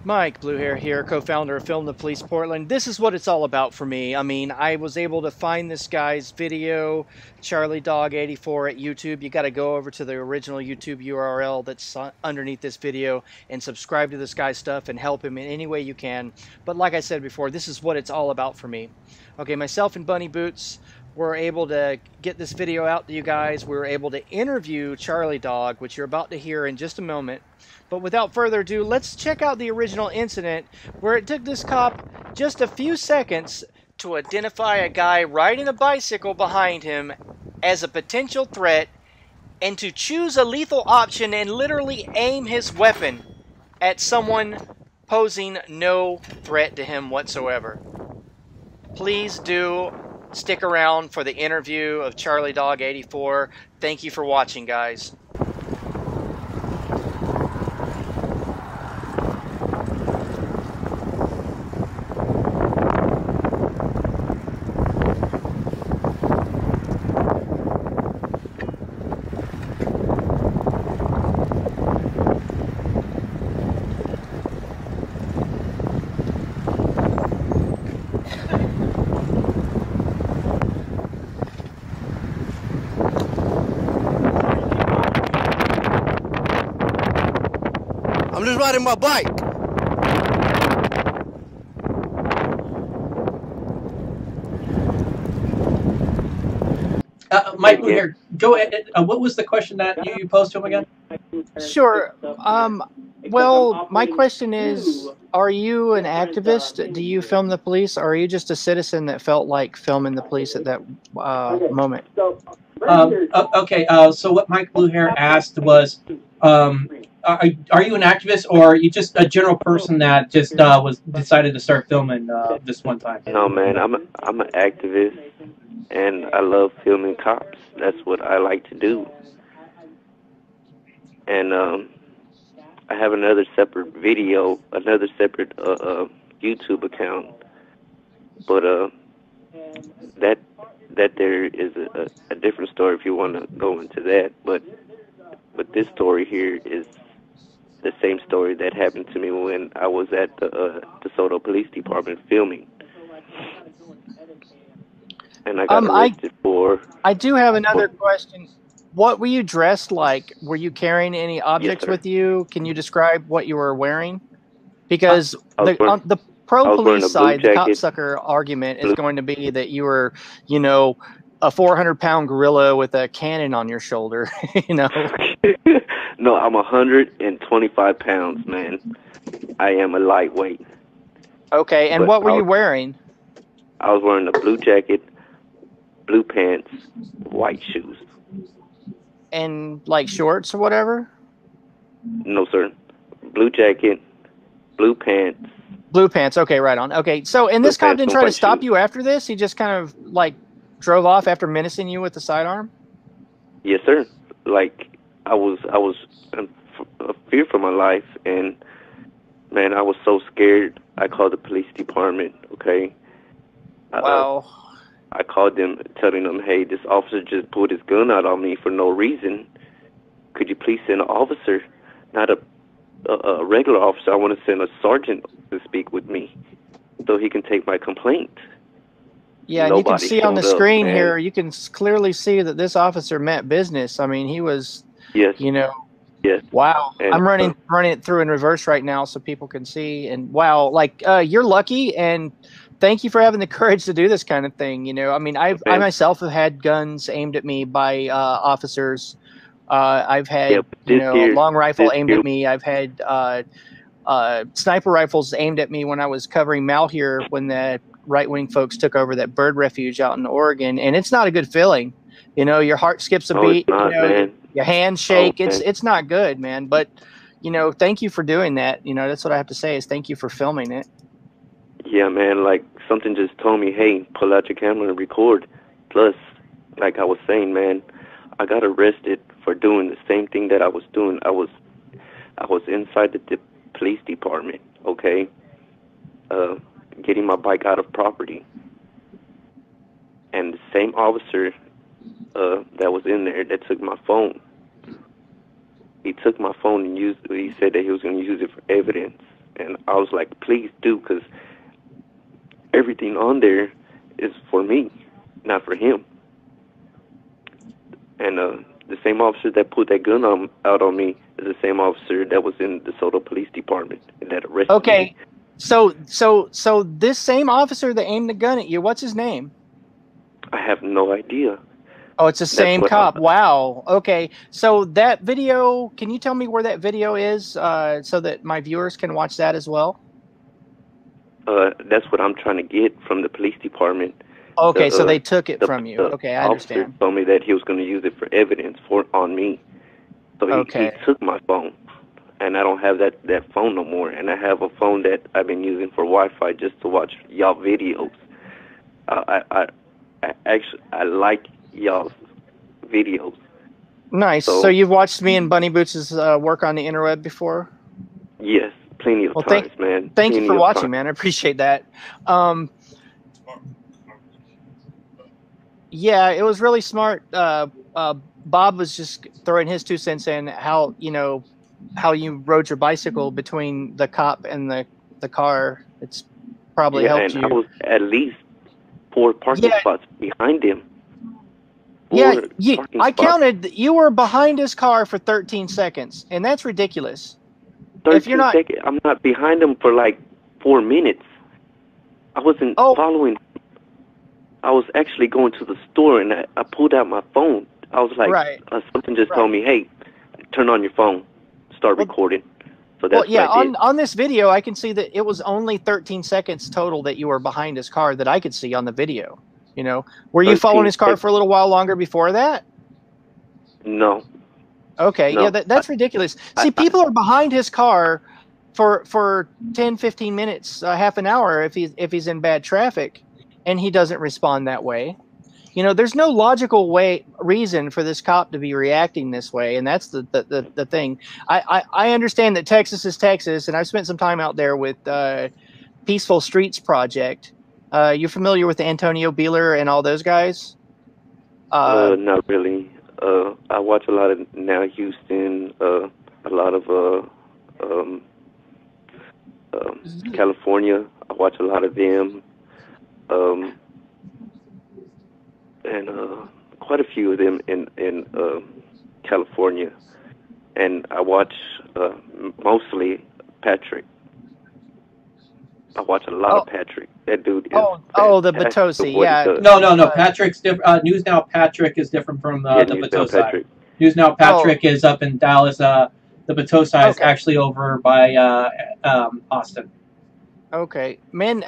Mike Blue Hair here, co-founder of Film the Police Portland. This is what it's all about for me. I mean, I was able to find this guy's video, Charlie Dog 84 at YouTube. You got to go over to the original YouTube URL that's underneath this video and subscribe to this guy's stuff and help him in any way you can. But like I said before, this is what it's all about for me. Okay, myself and Bunny Boots were able to get this video out to you guys. We were able to interview Charlie Dog, which you're about to hear in just a moment. But without further ado, let's check out the original incident where it took this cop just a few seconds to identify a guy riding a bicycle behind him as a potential threat and to choose a lethal option and literally aim his weapon at someone posing no threat to him whatsoever. Please do stick around for the interview of Charlie Dog 84. Thank you for watching, guys. I'm just riding my bike. Mike, here, go ahead. What was the question that you posed to him again? Sure. Well, my question is, are you an activist? Do you film the police? Or are you just a citizen that felt like filming the police at that moment? Okay, so what Mike Blue Hair asked was, are you an activist, or are you just a general person that just was decided to start filming this one time? No, man, I'm an activist, and I love filming cops. That's what I like to do. And I have another separate video, another separate YouTube account, but that there is a different story if you want to go into that. But this story here is the same story that happened to me when I was at the DeSoto Police Department filming. And I got arrested for... I do have another question. What were you dressed like? Were you carrying any objects with you? Can you describe what you were wearing? Because on the pro-police side, the copsucker argument is going to be that you were, you know, a 400-pound gorilla with a cannon on your shoulder, you know? No, I'm 125 pounds, man. I am a lightweight. Okay, and what were you wearing? I was wearing a blue jacket, blue pants, white shoes. And, like, shorts or whatever? No, sir. Blue jacket, blue pants. Blue pants, okay, right on. Okay, so, and this cop didn't try to stop you after this? He just kind of, like, drove off after menacing you with the sidearm? Yes, sir. Like, I was in fear for my life, and, man, I was so scared. I called the police department, okay? Wow. I called them, telling them, hey, this officer just pulled his gun out on me for no reason. Could you please send an officer, not a regular officer? I want to send a sergeant to speak with me so he can take my complaint. Yeah, and you can see on the screen here, you can clearly see that this officer meant business. I mean, he was, you know, wow. And I'm running it through in reverse right now so people can see. And wow, like you're lucky, and thank you for having the courage to do this kind of thing. You know, I mean, I myself have had guns aimed at me by officers. I've had, you know, a long rifle aimed at me. I've had sniper rifles aimed at me when I was covering Mal here when the right-wing folks took over that bird refuge out in Oregon, and it's not a good feeling. You know, your heart skips a beat. Not, you know, man. Your hands shake. It's not good, man. But you know, thank you for doing that. You know, that's what I have to say is thank you for filming it. Yeah, man. Like something just told me, hey, pull out your camera and record. Plus, like I was saying, man, I got arrested for doing the same thing that I was doing. I was inside the police department, okay, getting my bike out of property. And the same officer that was in there that took my phone, he took my phone and he said that he was going to use it for evidence. And I was like, please do, because everything on there is for me, not for him. And the same officer that put that gun out on me is the same officer that was in the DeSoto Police Department and that arrested me. Okay, so this same officer that aimed the gun at you, what's his name? I have no idea. Oh, it's the same cop. Wow. Okay, so that video, can you tell me where that video is so that my viewers can watch that as well? That's what I'm trying to get from the police department. Okay, so they took it from you. Okay, I understand. The officer told me that he was going to use it for evidence on me. So he took my phone, and I don't have that phone no more. And I have a phone that I've been using for Wi-Fi just to watch y'all videos. I like y'all's videos. Nice. So you've watched me and Bunny Boots' work on the interweb before? Yes, plenty of times, man. Thank you for watching, man. I appreciate that. Yeah, it was really smart. Bob was just throwing his 2 cents in how you rode your bicycle between the cop and the car. It's probably helped you. I was at least 4 parking spots behind him. I counted. You were behind his car for 13 seconds, and that's ridiculous. 13 seconds? I'm not behind him for like 4 minutes. I wasn't following. I was actually going to the store, and I pulled out my phone. I was like, something just told me, hey, turn on your phone, start recording. So that's what I did. On this video, I can see that it was only 13 seconds total that you were behind his car that I could see on the video. Were you following his car for a little while longer before that? No. Okay, no, that's ridiculous. See, people are behind his car for 10, 15 minutes, half an hour if he's in bad traffic, and he doesn't respond that way. There's no logical reason for this cop to be reacting this way, and that's the thing. I understand that Texas is Texas, and I've spent some time out there with Peaceful Streets Project. You're familiar with Antonio Beeler and all those guys? Not really. I watch a lot of Now Houston, a lot of California. I watch a lot of them. And quite a few of them in California, and I watch mostly Patrick. I watch a lot of Patrick. That dude is the Batosi, yeah. No. Patrick's different. News Now Patrick is different from the Batosi. News Now Patrick is up in Dallas. The Batosi is actually over by Austin. Okay, man.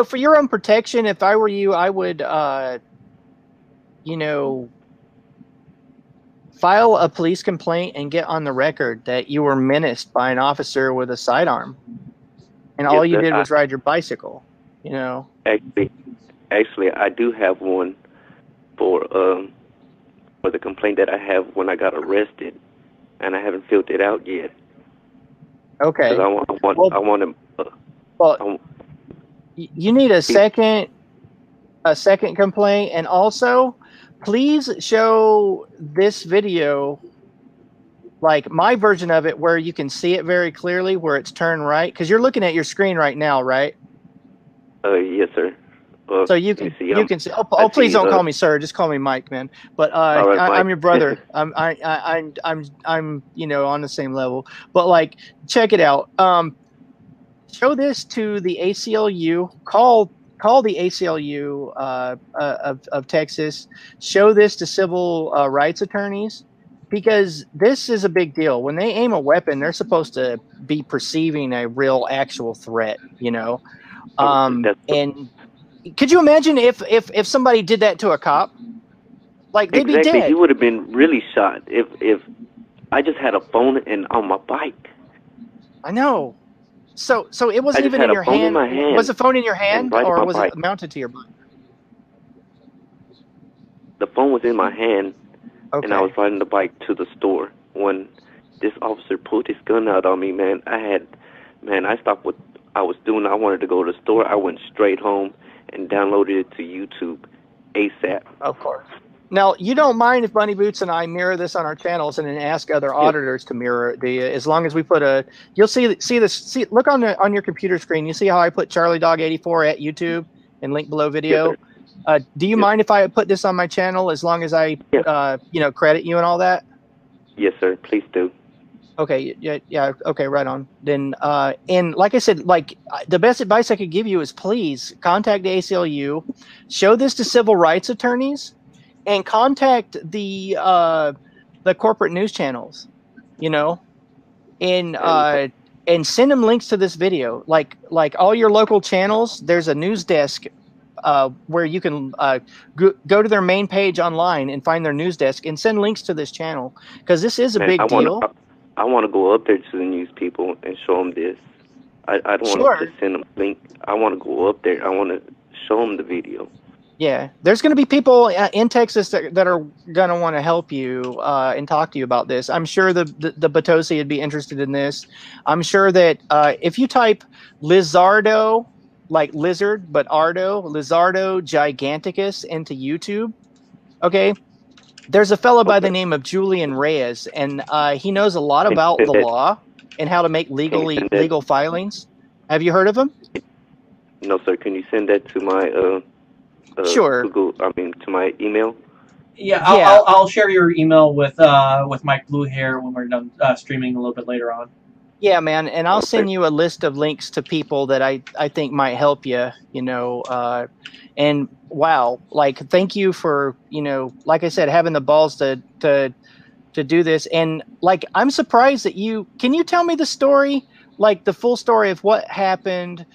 For your own protection, if I were you, I would, file a police complaint and get on the record that you were menaced by an officer with a sidearm, and all you did was ride your bicycle. Actually, I do have one for the complaint that I have when I got arrested, and I haven't filled it out yet. Okay. I want to. You need a second complaint, and also please show this video, like my version of it, where you can see it very clearly, where it's turned right, because you're looking at your screen right now, right? Yes, sir. So you can see. Please don't call me sir. Just call me Mike, man. But right, I'm your brother. I'm on the same level. But check it out. Show this to the ACLU. Call the ACLU of Texas. Show this to civil rights attorneys, because this is a big deal. When they aim a weapon, they're supposed to be perceiving a real, actual threat. And could you imagine if somebody did that to a cop? They'd be dead. He would have been really shot if I just had a phone and on my bike. I know. So it wasn't even in your hand. Was the phone in your hand, or was it mounted to your bike? The phone was in my hand, and I was riding the bike to the store when this officer pulled his gun out on me, man. I stopped what I was doing. I wanted to go to the store. I went straight home and downloaded it to YouTube ASAP. Of course. Now, you don't mind if Bunny Boots and I mirror this on our channels and then ask other Yes, auditors to mirror it, do you? As long as we put a, you'll see look on your computer screen. You see how I put Charlie Dog 84 at YouTube and link below yes, video. sir. Do you Yes, mind if I put this on my channel as long as I, yes, credit you and all that? yes, sir. Please do. Okay, yeah, okay, right on. Then, and like I said, the best advice I could give you is please contact the ACLU, show this to civil rights attorneys, and contact the corporate news channels, you know, and And uh, and send them links to this video. Like all your local channels, there's a news desk where you can go to their main page online and find their news desk and send links to this channel because this is a man, big deal. I want to go up there to the news people and show them this. I don't want to Sure. just send them a link. I want to go up there. I want to show them the video. Yeah, there's going to be people in Texas that are going to want to help you and talk to you about this. I'm sure the Batosi would be interested in this. I'm sure that if you type Lizardo, like lizard, but Ardo, Lizardo giganticus into YouTube, okay, there's a fellow by the Okay. name of Julian Reyes, and he knows a lot Can you about send the that? law and how to make Can you send that? legal filings. Have you heard of him? No, sir. Can you send that to my Sure. Google? I mean, to my email. Yeah, Yeah. I'll share your email with Mike Blue Hair when we're done streaming a little bit later on. Yeah, man, and I'll Okay. send you a list of links to people that I think might help you, and wow, like thank you for, like I said, having the balls to do this. And like I'm surprised that can you tell me the story, like the full story of what happened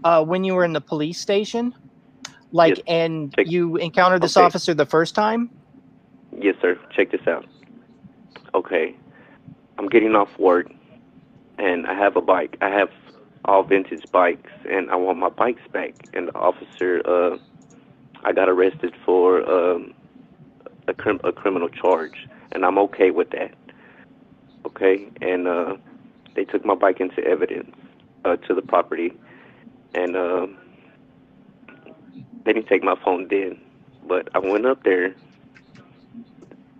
when you were in the police station? Like, Yes. and Check. you encountered this Okay. officer the first time? Yes, sir. Check this out. Okay, I'm getting off work, and I have a bike. I have all vintage bikes, and I want my bikes back. And the officer, I got arrested for a criminal charge, and I'm okay with that. Okay, and they took my bike into evidence to the property, and they didn't take my phone then. But I went up there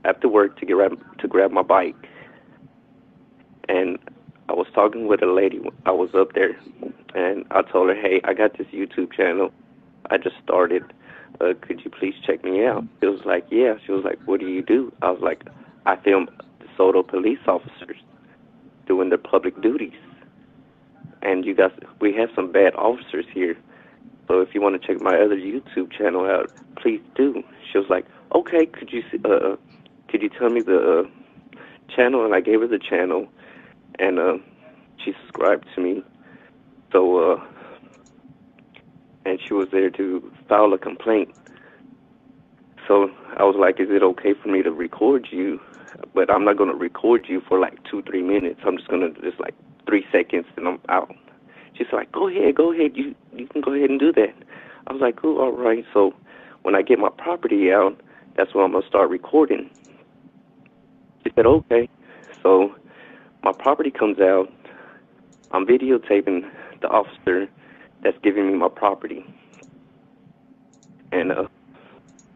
after work to grab my bike, and I was talking with a lady. I was up there, and I told her, "Hey, I got this YouTube channel. I just started. Could you please check me out?" She was like, "Yeah." She was like, "What do you do?" I was like, "I film DeSoto police officers doing their public duties, and you guys, we have some bad officers here. So if you want to check my other YouTube channel out, please do." She was like, "Okay, could you tell me the channel?" And I gave her the channel, and she subscribed to me. So and she was there to file a complaint. So I was like, "Is it okay for me to record you? But I'm not going to record you for like 2-3 minutes. I'm just going to just like 3 seconds, and I'm out." She's like, Go ahead. You can go ahead and do that." I was like, "Cool, all right." So when I get my property out, that's when I'm going to start recording. She said, "Okay." So my property comes out. I'm videotaping the officer that's giving me my property. And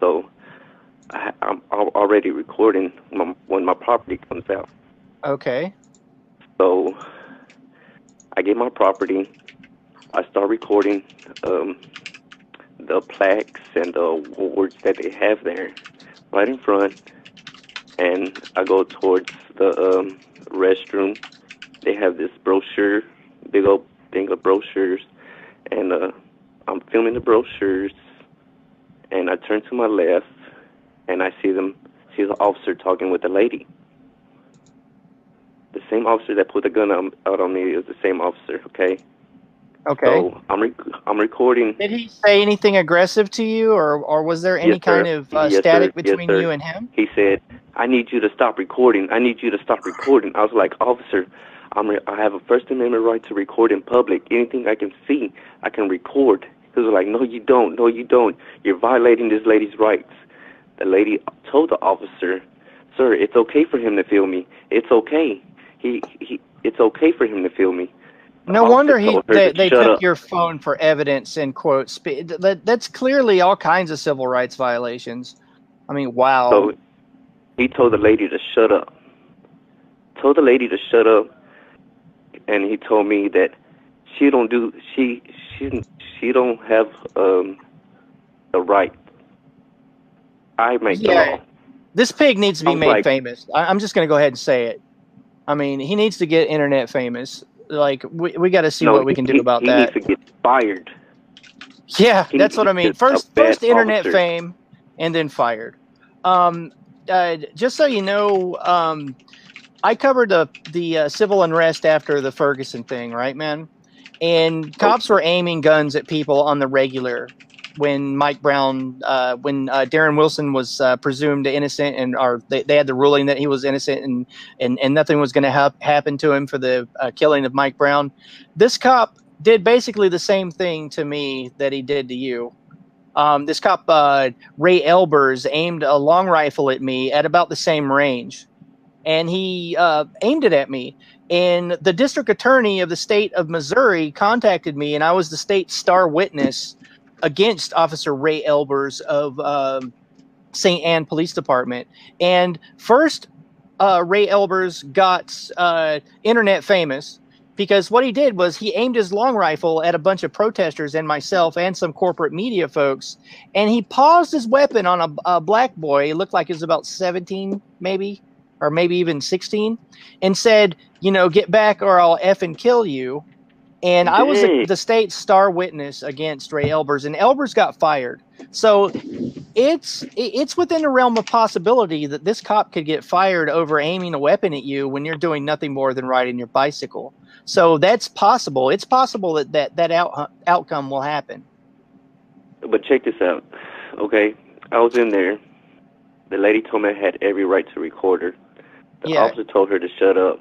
so I'm already recording when my property comes out. Okay. So I get my property. I start recording the plaques and the awards that they have there right in front. And I go towards the restroom. They have this brochure, big old thing of brochures. And I'm filming the brochures. And I turn to my left, and I see the officer talking with the lady. The same officer that put the gun out on me is the same officer, okay? Okay. So I'm recording. Did he say anything aggressive to you, or was there any Yes, sir. kind of Yes, static sir. between Yes, sir. you and him? He said, "I need you to stop recording. I need you to stop recording." I was like, "Officer, I have a First Amendment right to record in public. Anything I can see, I can record." He was like, "No, you don't. No, you don't. You're violating this lady's rights." The lady told the officer, "Sir, it's okay for him to film me. It's okay. It's okay for him to film me." The No officer wonder told her to they shut took up. your phone for evidence and quote. That's clearly all kinds of civil rights violations. I mean, wow. So he told the lady to shut up. Told the lady to shut up, and he told me that she don't have the right. I make the law. This pig needs to be made like, famous. I'm just going to go ahead and say it. I mean, he needs to get internet famous. Like, we got to see what we can do about that. He needs to get fired. Yeah, that's what I mean. First internet fame, and then fired. Just so you know, I covered the civil unrest after the Ferguson thing, right, man? And cops were aiming guns at people on the regular when Mike Brown, when Darren Wilson was presumed innocent, and they had the ruling that he was innocent, and nothing was going to happen to him for the killing of Mike Brown. This cop did basically the same thing to me that he did to you. This cop, Ray Elbers, aimed a long rifle at me at about the same range. And he aimed it at me. And the district attorney of the state of Missouri contacted me, and I was the state's star witness against Officer Ray Elbers of St. Anne Police Department. And first, Ray Elbers got internet famous because what he did was he aimed his long rifle at a bunch of protesters and myself and some corporate media folks, and he paused his weapon on a black boy. He looked like he was about 17, maybe, or maybe even 16, and said, you know, get back or I'll effing kill you. And I was the state's star witness against Ray Elbers, and Elbers got fired. So it's within the realm of possibility that this cop could get fired over aiming a weapon at you when you're doing nothing more than riding your bicycle. So that's possible. It's possible that outcome will happen. But check this out, okay? I was in there. The lady told me I had every right to record her. The officer told her to shut up.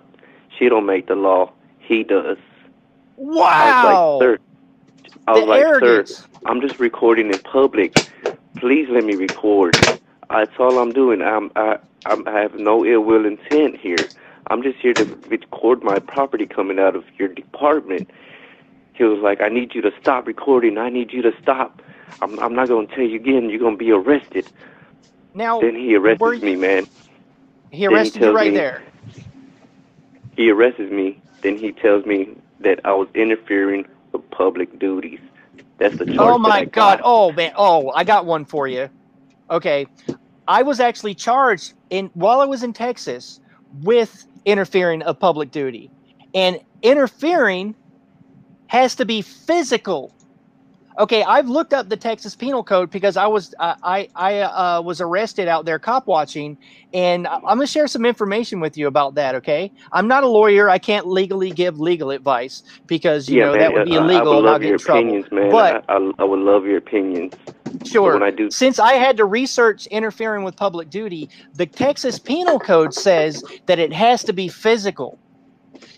She don't make the law. He does. Wow. I was like, sir, I'm just recording in public. Please let me record. That's all I'm doing. I have no ill will intent here. I'm just here to record my property coming out of your department. He was like, I need you to stop recording. I need you to stop. I'm not going to tell you again. You're going to be arrested. Now, then he arrested me, man. He arrested you right there. He arrested me. Then he tells me that I was interfering with public duties. That's the charge. Oh, my God. Oh, man. Oh, I got one for you. Okay. I was actually charged while I was in Texas with interfering of public duty. And interfering has to be physical. Okay, I've looked up the Texas Penal Code because I was arrested out there cop watching, and I'm going to share some information with you about that, okay? I'm not a lawyer. I can't legally give legal advice because, you know, man, that would be illegal and I'll get in trouble. Man. But I would love your opinions. Sure. Since I had to research interfering with public duty, the Texas Penal Code says that it has to be physical.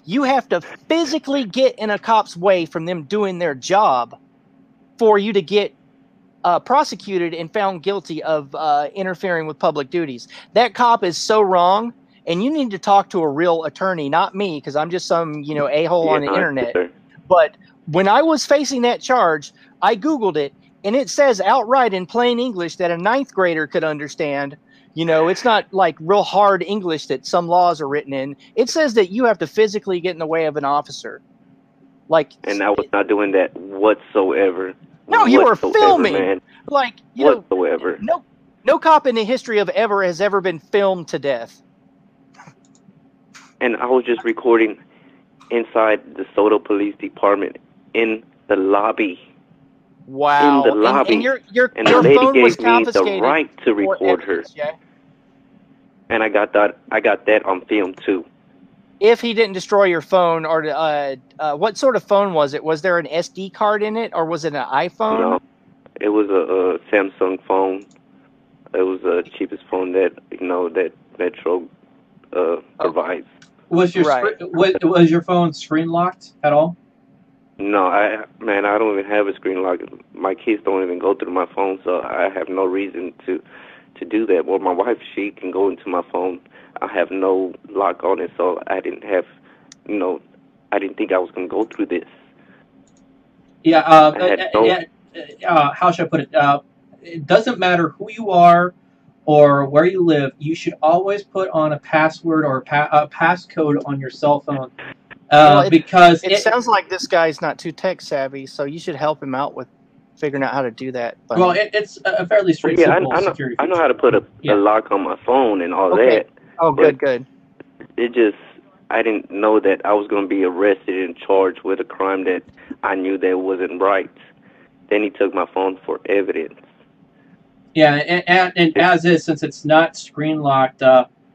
You have to physically get in a cop's way from them doing their job for you to get prosecuted and found guilty of interfering with public duties. That cop is so wrong, and you need to talk to a real attorney, not me, because I'm just some, you know, a-hole on the internet. Sure. But when I was facing that charge, I Googled it, and it says outright in plain English that a 9th grader could understand. You know, it's not like real hard English that some laws are written in. It says that you have to physically get in the way of an officer. And I was not doing that whatsoever. No, you were filming, man. Like, you whatsoever. know, no cop in the history of ever has ever been filmed to death. And I was just recording inside the Soto Police Department in the lobby. Wow. In the lobby. And your the lady phone gave was me confiscated the right to record her. Yeah? And I got that on film too. If he didn't destroy your phone, or what sort of phone was it? Was there an SD card in it, or was it an iPhone? No, it was a Samsung phone. It was the cheapest phone that that Metro provides. Was your phone screen locked at all? No, I don't even have a screen lock. My kids don't even go through my phone, so I have no reason to do that. Well, my wife, she can go into my phone. I have no lock on it, so I didn't have, I didn't think I was going to go through this. Yeah, how should I put it? It doesn't matter who you are or where you live, you should always put on a password or a passcode on your cell phone. Well, Because it sounds like this guy's not too tech savvy, so you should help him out with figuring out how to do that. Bunny. well, it's a fairly straight, Yeah, simple I know. security I feature. know how to put a lock on my phone and all Okay. that. Oh, but good. It just, I didn't know that I was going to be arrested and charged with a crime that I knew that wasn't right. Then he took my phone for evidence. Yeah, and as is, since it's not screen locked,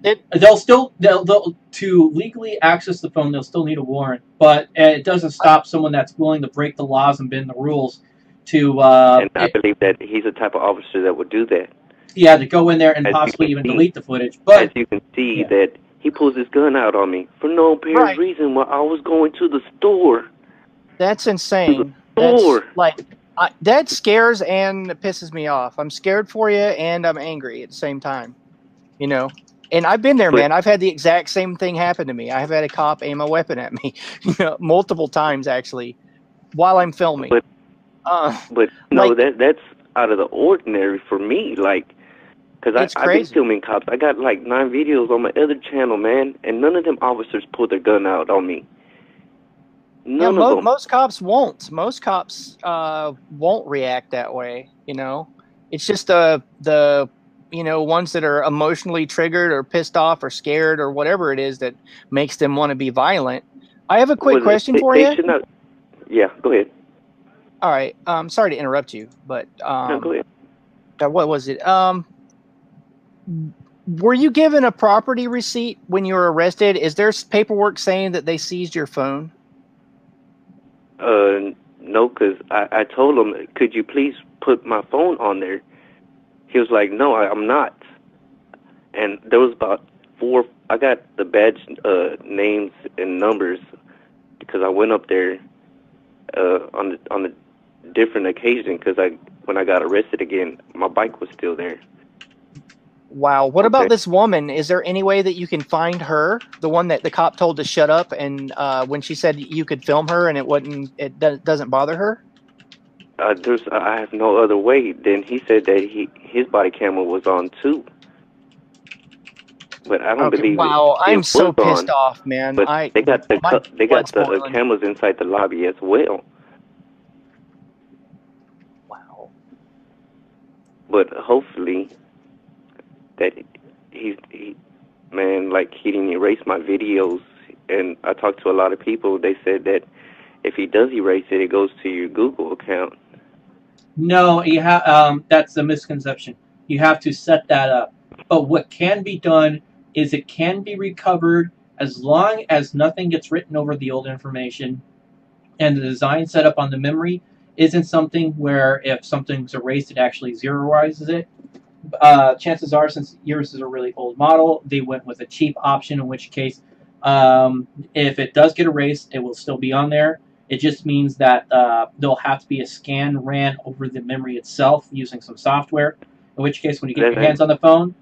It they'll to legally access the phone, they'll still need a warrant, but it doesn't stop someone that's willing to break the laws and bend the rules to. And I believe that he's the type of officer that would do that. Yeah, to go in there and As you possibly can even see- delete the footage. But As you can see, that he pulls his gun out on me for no apparent Right. reason while I was going to the store. That's insane. Sure. That's like that scares and pisses me off. I'm scared for you and I'm angry at the same time. You know, and I've been there, But- man. I've had the exact same thing happen to me. I've had a cop aim a weapon at me, multiple times actually, while I'm filming. But no, like- that's out of the ordinary for me. Like, because It's I've been crazy. filming cops. I got like 9 videos on my other channel, man, and none of them officers pulled their gun out on me. None of them. Most cops won't. Most cops won't react that way. You know, it's just the ones that are emotionally triggered or pissed off or scared or whatever it is that makes them want to be violent. I have a quick question for they you. should not. Yeah, go ahead. All right. Sorry to interrupt you, but No, go ahead. what was it? Were you given a property receipt when you were arrested? Is there paperwork saying that they seized your phone? No, because I told him, could you please put my phone on there? He was like, no, I'm not. And there was about 4. I got the badge names and numbers because I went up there on a different occasion because when I got arrested again, my bike was still there. Wow. What Okay. about this woman? Is there any way that you can find her? The one that the cop told to shut up, and when she said you could film her and it doesn't bother her? I have no other way. Then he said that his body camera was on too. But I don't believe Wow, it I'm was so pissed on. off, man. But they got the blood's boiling. cameras inside the lobby as well. Wow. But hopefully that he didn't erase my videos. And I talked to a lot of people. They said that if he does erase it, it goes to your Google account. no, that's a misconception. You have to set that up. But what can be done is it can be recovered as long as nothing gets written over the old information, and the design set up on the memory isn't something where if something's erased, it actually zeroizes it. Chances are, since yours is a really old model, they went with a cheap option, in which case, if it does get erased, it will still be on there. It just means that there'll have to be a scan ran over the memory itself using some software, in which case, when you get your hands on the phone,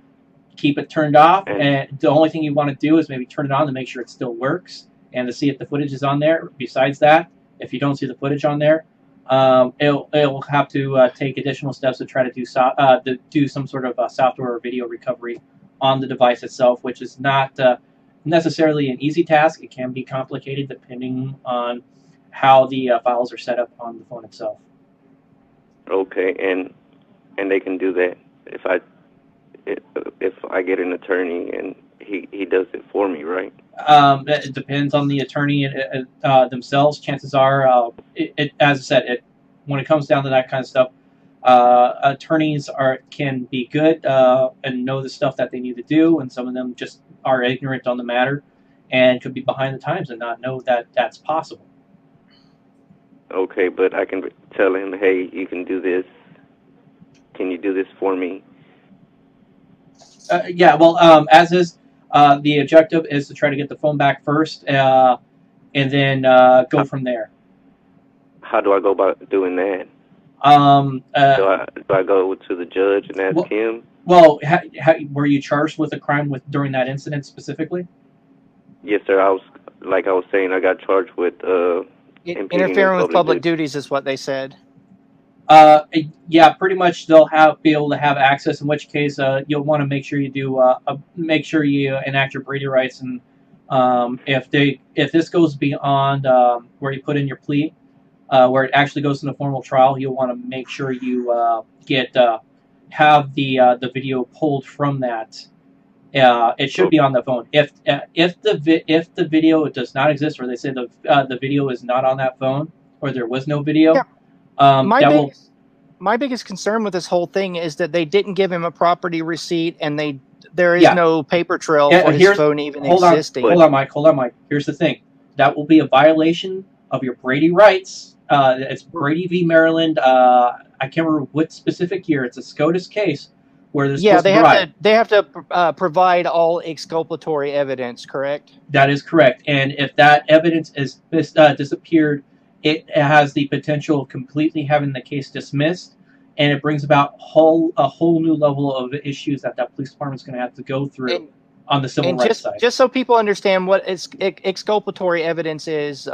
keep it turned off, and the only thing you want to do is maybe turn it on to make sure it still works, and to see if the footage is on there. Besides that, if you don't see the footage on there, it'll have to take additional steps to try to do some sort of software or video recovery on the device itself, which is not necessarily an easy task. It can be complicated depending on how the files are set up on the phone itself. Okay, and they can do that if I get an attorney and he does it for me, right? It depends on the attorney themselves. Chances are, as I said, when it comes down to that kind of stuff, attorneys can be good and know the stuff that they need to do, and some of them just are ignorant on the matter and could be behind the times and not know that that's possible. Okay, but I can tell him, hey, you can do this. Can you do this for me? Yeah, well, as is, the objective is to try to get the phone back first, and then go from there. How do I go about doing that? Do I go to the judge and ask him? Well, were you charged with a crime during that incident specifically? Yes, sir. I was saying, I got charged with interfering with public duties is what they said. Yeah, pretty much they'll be able to have access. In which case, you'll want to make sure you do make sure you enact your Brady rights, and if this goes beyond where you put in your plea, where it actually goes into formal trial, you'll want to make sure you have the video pulled from that. It should be on the phone. If the video does not exist, or they say the video is not on that phone, or there was no video. Yeah. My biggest concern with this whole thing is that they didn't give him a property receipt, and there is no paper trail for his phone even existing. Hold on, Mike. Here's the thing. That will be a violation of your Brady rights. It's Brady v. Maryland. I can't remember what specific year. It's a SCOTUS case where there's they have to provide all exculpatory evidence. Correct. That is correct. And if that evidence is disappeared, it has the potential of completely having the case dismissed, and it brings about a whole new level of issues that police department is going to have to go through on the civil rights side. Just so people understand what exculpatory evidence is,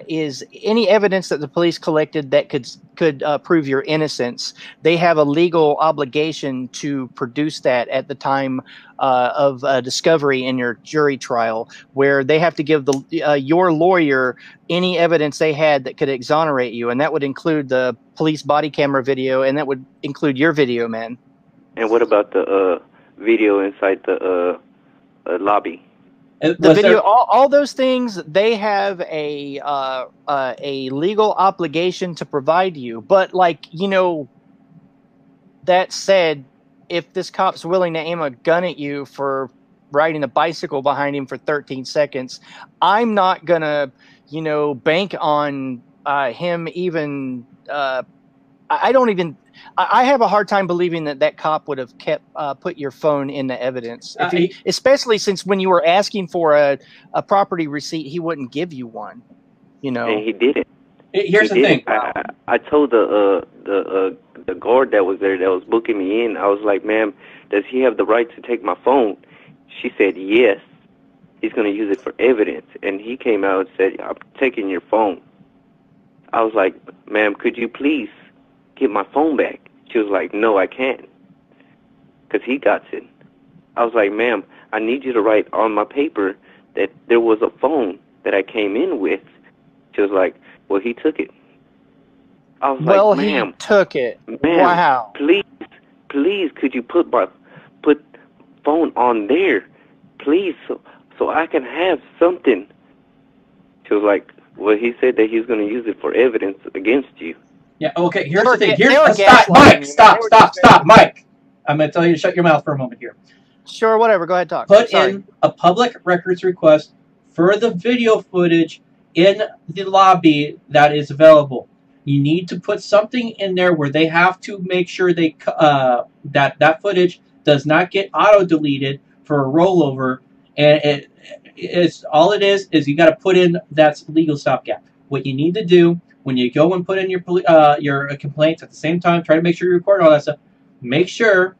is any evidence that the police collected that could prove your innocence. They have a legal obligation to produce that at the time of discovery in your jury trial, where they have to give your lawyer any evidence they had that could exonerate you, and that would include the police body camera video, and that would include your video, man. And what about the video inside the lobby? The video, all those things, they have a legal obligation to provide you. But that said, if this cop's willing to aim a gun at you for riding a bicycle behind him for 13 seconds, I'm not gonna, bank on him even. I have a hard time believing that cop would have put your phone in the evidence, especially since when you were asking for a property receipt, he wouldn't give you one. And he didn't. Here's the thing. I told the guard that was there that was booking me in. I was like, "Ma'am, does he have the right to take my phone?" She said, "Yes. He's going to use it for evidence." And he came out and said, "I'm taking your phone." I was like, "Ma'am, could you please get my phone back?" She was like, "No, I can't, because he got it." I was like, "Ma'am, I need you to write on my paper that there was a phone that I came in with." She was like, "Well, he took it." I was like, "Ma'am, he took it. Ma'am, wow. Please, could you put phone on there, please, so I can have something?" She was like, "Well, he said that he's going to use it for evidence against you." Yeah, okay, here's the thing. Stop, Mike. I'm going to tell you to shut your mouth for a moment here. Sure, whatever. Go ahead, talk. Put in a public records request for the video footage in the lobby that is available. You need to put something in there where they have to make sure that footage does not get auto-deleted for a rollover, and all it is you got to put in that legal stopgap. What you need to do when you go and put in your complaints at the same time, try to make sure you record all that stuff. Make sure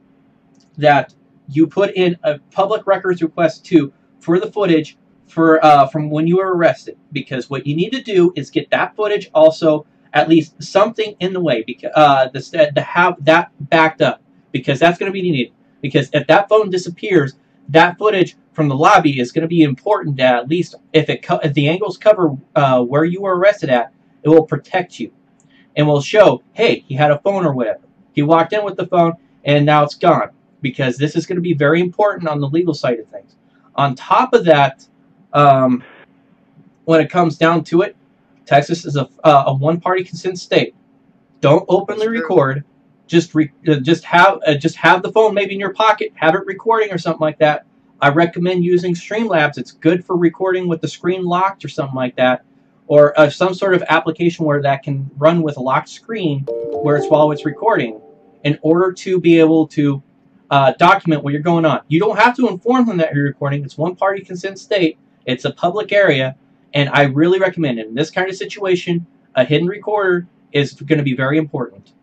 that you put in a public records request too for the footage from when you were arrested, because what you need to do is get that footage also, at least something in the way, because to have that backed up, because that's going to be needed. Because if that phone disappears, that footage from the lobby is going to be important. At least if the angles cover where you were arrested at, it will protect you, and will show, hey, he had a phone or whatever. He walked in with the phone, and now it's gone. Because this is going to be very important on the legal side of things. On top of that, when it comes down to it, Texas is a one-party consent state. Don't openly record. Just have the phone maybe in your pocket. Have it recording or something like that. I recommend using Streamlabs. It's good for recording with the screen locked or something like that, or some sort of application where that can run with a locked screen while it's recording, in order to be able to document what you're going on. You don't have to inform them that you're recording. It's one-party consent state. It's a public area, and I really recommend it. In this kind of situation, a hidden recorder is going to be very important.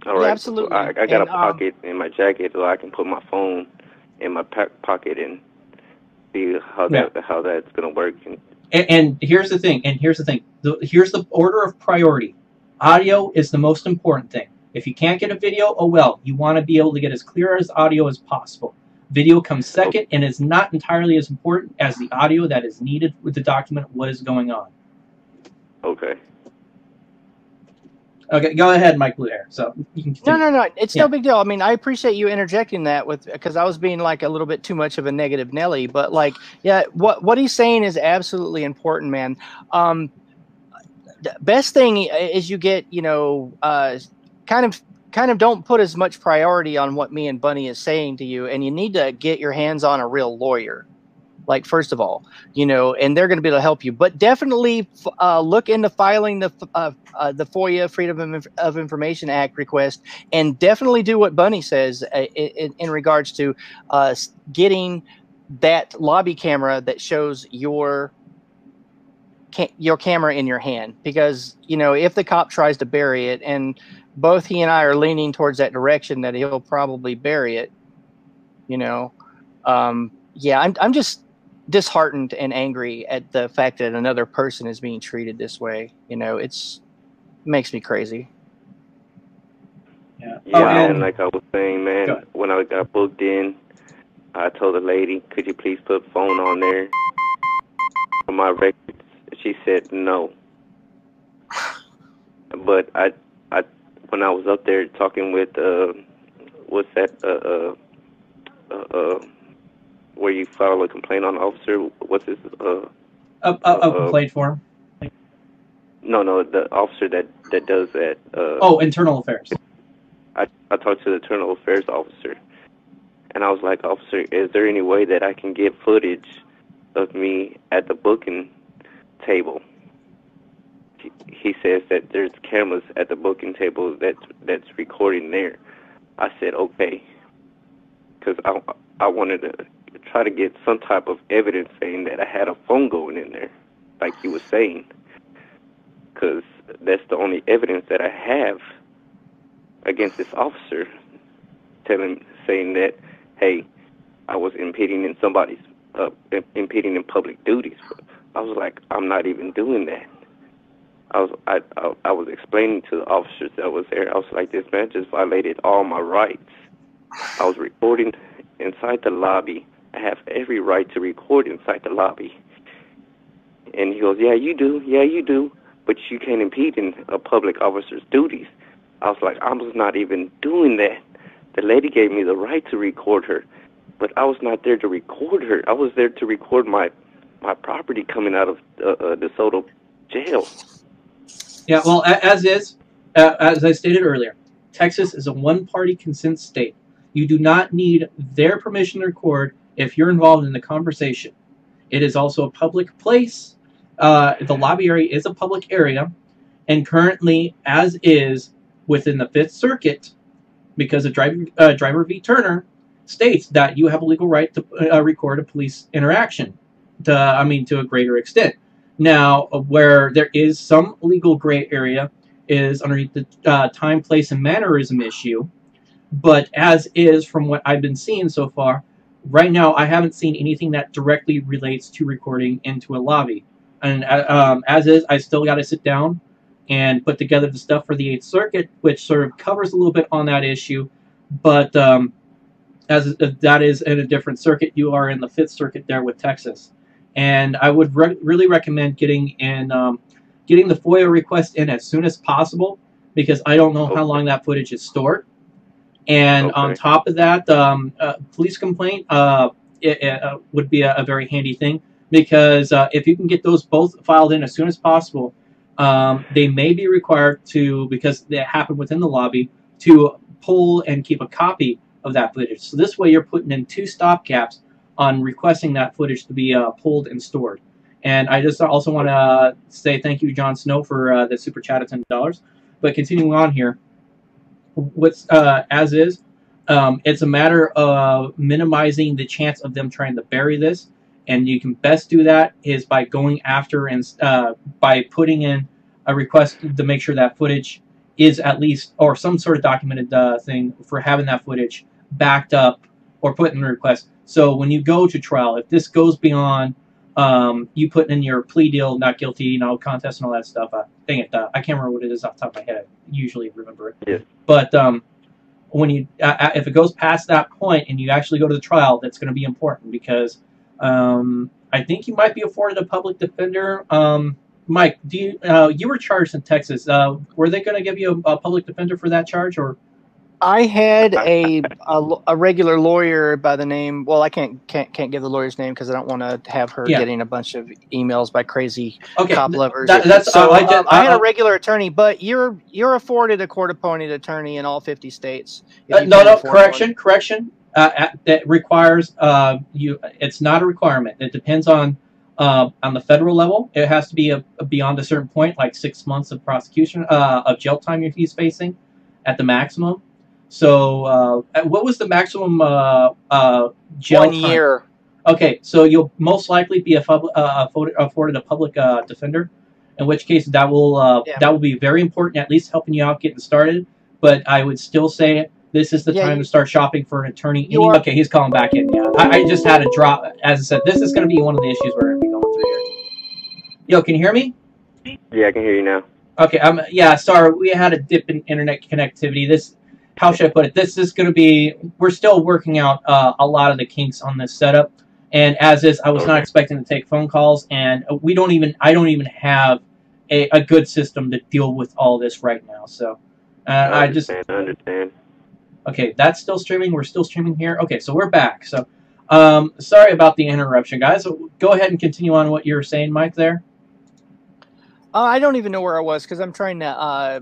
All right. Yeah, absolutely. So I got a pocket in my jacket, so I can put my phone in my pocket and see how that's going to work. And here's the thing. Here's the order of priority. Audio is the most important thing. If you can't get a video, oh well. You want to be able to get as clear as audio as possible. Video comes second and is not entirely as important as the audio that is needed to document what is going on. Okay. Okay, go ahead, Mike Blue Hair. So you can continue. No. It's no big deal. I mean, I appreciate you interjecting that because I was being like a little bit too much of a negative Nelly. But like, yeah, what he's saying is absolutely important, man. The best thing is you get, kind of don't put as much priority on what me and Bunny is saying to you, and you need to get your hands on a real lawyer. Like, first of all, and they're going to be able to help you. But definitely look into filing the FOIA, Freedom of Information Act request, and definitely do what Bunny says in regards to getting that lobby camera that shows your camera in your hand. Because, if the cop tries to bury it, and both he and I are leaning towards that direction that he'll probably bury it, yeah, I'm just disheartened and angry at the fact that another person is being treated this way. It makes me crazy. Yeah, man, like I was saying, man, when I got booked in, I told the lady, could you please put phone on there for my records? She said no. But I when I was up there talking with what's that where you file a complaint on the officer, what's this a complaint form? No, the officer that does that. Internal affairs. I talked to the internal affairs officer, and I was like, officer, is there any way that I can get footage of me at the booking table? He says that there's cameras at the booking table that's recording there. I said okay, because I wanted to try to get some type of evidence saying that I had a phone going in there, like he was saying, because that's the only evidence that I have against this officer, saying that, hey, I was impeding in somebody's impeding in public duties. I was like, I'm not even doing that. I was explaining to the officers that was there. I was like, this man just violated all my rights. I was recording inside the lobby. I have every right to record inside the lobby. And he goes, yeah, you do, but you can't impede in a public officer's duties. I was like, I was not even doing that. The lady gave me the right to record her, but I was not there to record her. I was there to record my property coming out of DeSoto jail. Yeah, well, as I stated earlier, Texas is a one-party consent state. You do not need their permission to record if you're involved in the conversation. It is also a public place. The lobby area is a public area, and currently, as is within the Fifth Circuit, because of Driver v. Turner states that you have a legal right to record a police interaction, to a greater extent. Now, where there is some legal gray area is underneath the time, place, and mannerism issue. But as is, from what I've been seeing so far, right now I haven't seen anything that directly relates to recording into a lobby. And as is, I still got to sit down and put together the stuff for the 8th Circuit, which sort of covers a little bit on that issue. But as that is in a different circuit, you are in the 5th Circuit there with Texas. And I would really recommend getting the FOIA request in as soon as possible, because I don't know how long that footage is stored. And on top of that, police complaint it would be a very handy thing, because if you can get those both filed in as soon as possible, they may be required to, because they happen within the lobby, to pull and keep a copy of that footage. So this way you're putting in 2 stopgaps on requesting that footage to be pulled and stored. And I just also want to say thank you, John Snow, for the super chat of $10. But continuing on here, what's as is, it's a matter of minimizing the chance of them trying to bury this, and you can best do that is by going after and by putting in a request to make sure that footage is at least, or some sort of documented thing for having that footage backed up or put in a request. So when you go to trial, if this goes beyond you put in your plea deal, not guilty, no contest, and all that stuff. Dang it, I can't remember what it is off the top of my head. I usually remember it. Yeah. But when you if it goes past that point and you actually go to the trial, that's going to be important because I think you might be afforded a public defender. Mike, do you were charged in Texas? Were they going to give you a public defender for that charge, or? I had a regular lawyer by the name. Well, I can't give the lawyer's name because I don't want to have her getting a bunch of emails by crazy cop lovers. So I had a regular attorney, but you're afforded a court-appointed attorney in all 50 states. No, correction. That requires you. It's not a requirement. It depends on the federal level. It has to be beyond a certain point, like 6 months of prosecution of jail time if he's facing at the maximum. So, what was the maximum jail 1 year. Time? Okay, so you'll most likely be afforded a public defender, in which case that will be very important, at least helping you out getting started. But I would still say this is the time to start shopping for an attorney. Okay, he's calling back in. Yeah, I just had a drop. As I said, this is going to be one of the issues we're going to be going through here. Yo, can you hear me? Yeah, I can hear you now. Okay, sorry, we had a dip in internet connectivity. How should I put it? This is going to be, we're still working out a lot of the kinks on this setup. And as is, I was not expecting to take phone calls, and I don't even have a good system to deal with all this right now. So I understand. Okay, that's still streaming. We're still streaming here. Okay, so we're back. So sorry about the interruption, guys. So go ahead and continue on what you were saying, Mike, there. I don't even know where I was because I'm trying to